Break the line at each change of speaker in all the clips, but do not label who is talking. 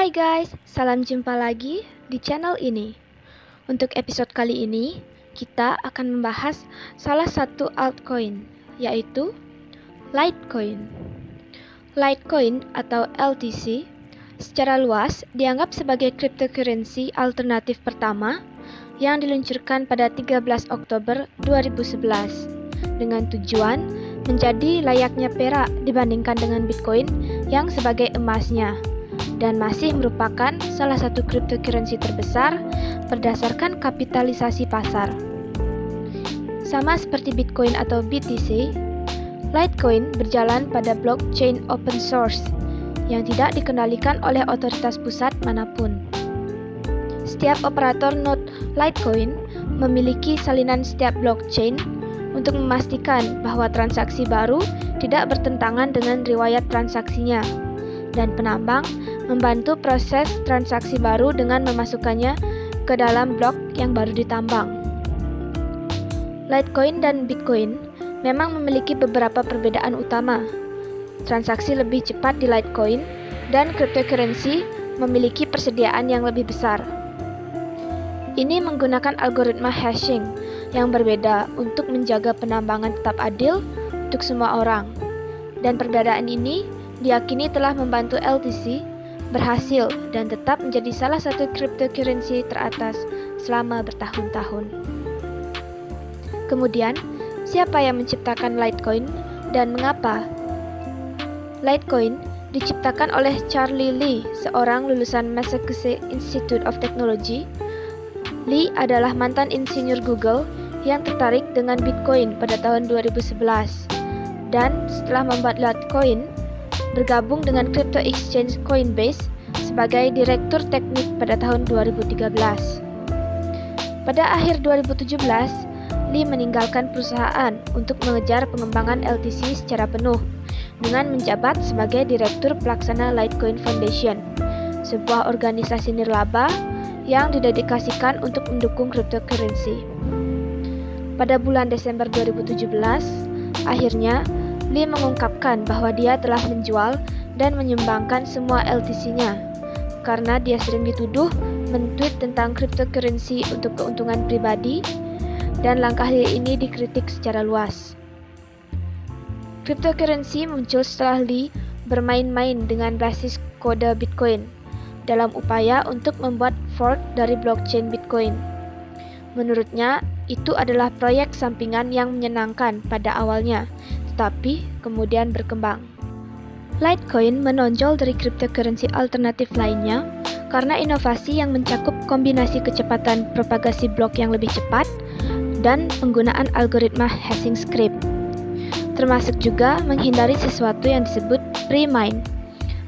Hai guys, salam jumpa lagi di channel ini. Untuk episode kali ini, kita akan membahas salah satu altcoin, yaitu Litecoin. Litecoin atau LTC secara luas dianggap sebagai cryptocurrency alternatif pertama yang diluncurkan pada 13 Oktober 2011 dengan tujuan menjadi layaknya perak dibandingkan dengan Bitcoin yang sebagai emasnya, dan masih merupakan salah satu cryptocurrency terbesar berdasarkan kapitalisasi pasar. Sama seperti Bitcoin atau BTC, Litecoin berjalan pada blockchain open source yang tidak dikendalikan oleh otoritas pusat manapun. Setiap operator node Litecoin memiliki salinan setiap blockchain untuk memastikan bahwa transaksi baru tidak bertentangan dengan riwayat transaksinya, dan penambang membantu proses transaksi baru dengan memasukkannya ke dalam blok yang baru ditambang. Litecoin dan Bitcoin memang memiliki beberapa perbedaan utama. Transaksi lebih cepat di Litecoin dan cryptocurrency memiliki persediaan yang lebih besar. Ini menggunakan algoritma hashing yang berbeda untuk menjaga penambangan tetap adil untuk semua orang. Dan perbedaan ini diyakini telah membantu LTC berhasil dan tetap menjadi salah satu cryptocurrency teratas selama bertahun-tahun. Kemudian, siapa yang menciptakan Litecoin dan mengapa? Litecoin diciptakan oleh Charlie Lee, seorang lulusan Massachusetts Institute of Technology. Lee adalah mantan insinyur Google yang tertarik dengan Bitcoin pada tahun 2011, dan setelah membuat Litecoin, bergabung dengan crypto exchange Coinbase sebagai direktur teknik pada tahun 2013. Pada akhir 2017, Lee meninggalkan perusahaan untuk mengejar pengembangan LTC secara penuh dengan menjabat sebagai direktur pelaksana Litecoin Foundation, sebuah organisasi nirlaba yang didedikasikan untuk mendukung cryptocurrency. Pada bulan Desember 2017, akhirnya Lee mengungkapkan bahwa dia telah menjual dan menyumbangkan semua LTC-nya karena dia sering dituduh men-tweet tentang cryptocurrency untuk keuntungan pribadi, dan langkah Lee ini dikritik secara luas. Cryptocurrency muncul setelah Lee bermain-main dengan basis kode Bitcoin dalam upaya untuk membuat fork dari blockchain Bitcoin. Menurutnya, itu adalah proyek sampingan yang menyenangkan pada awalnya, tetapi kemudian berkembang. Litecoin menonjol dari cryptocurrency alternatif lainnya karena inovasi yang mencakup kombinasi kecepatan propagasi blok yang lebih cepat dan penggunaan algoritma hashing script, termasuk juga menghindari sesuatu yang disebut pre-mine,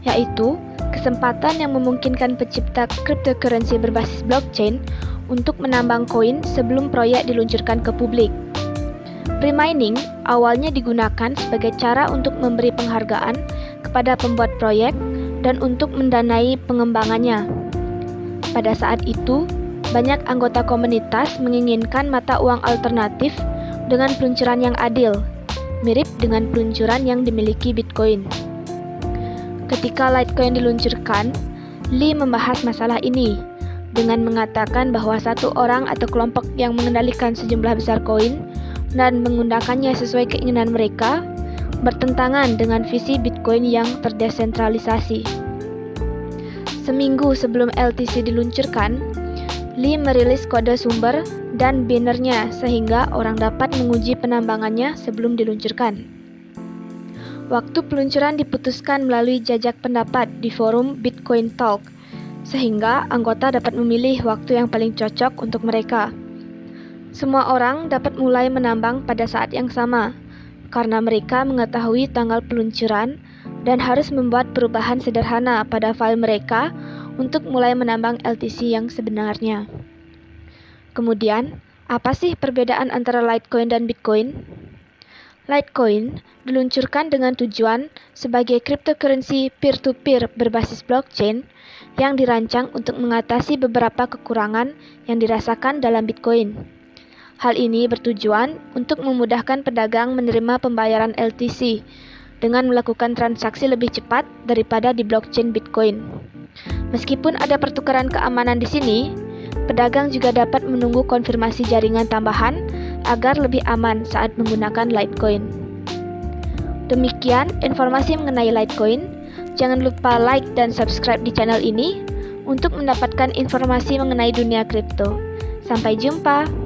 yaitu kesempatan yang memungkinkan pencipta cryptocurrency berbasis blockchain untuk menambang koin sebelum proyek diluncurkan ke publik. Pre-mining awalnya digunakan sebagai cara untuk memberi penghargaan kepada pembuat proyek dan untuk mendanai pengembangannya. Pada saat itu, banyak anggota komunitas menginginkan mata uang alternatif dengan peluncuran yang adil, mirip dengan peluncuran yang dimiliki Bitcoin. Ketika Litecoin diluncurkan, Lee membahas masalah ini dengan mengatakan bahwa satu orang atau kelompok yang mengendalikan sejumlah besar koin dan menggunakannya sesuai keinginan mereka bertentangan dengan visi Bitcoin yang terdesentralisasi. Seminggu sebelum LTC diluncurkan, Lee merilis kode sumber dan binernya sehingga orang dapat menguji penambangannya sebelum diluncurkan. Waktu peluncuran diputuskan melalui jajak pendapat di forum Bitcoin Talk, sehingga anggota dapat memilih waktu yang paling cocok untuk mereka. Semua orang dapat mulai menambang pada saat yang sama, karena mereka mengetahui tanggal peluncuran dan harus membuat perubahan sederhana pada file mereka untuk mulai menambang LTC yang sebenarnya. Kemudian, apa sih perbedaan antara Litecoin dan Bitcoin? Litecoin diluncurkan dengan tujuan sebagai cryptocurrency peer-to-peer berbasis blockchain yang dirancang untuk mengatasi beberapa kekurangan yang dirasakan dalam Bitcoin. Hal ini bertujuan untuk memudahkan pedagang menerima pembayaran LTC dengan melakukan transaksi lebih cepat daripada di blockchain Bitcoin. Meskipun ada pertukaran keamanan di sini, pedagang juga dapat menunggu konfirmasi jaringan tambahan agar lebih aman saat menggunakan Litecoin. Demikian informasi mengenai Litecoin. Jangan lupa like dan subscribe di channel ini untuk mendapatkan informasi mengenai dunia kripto. Sampai jumpa!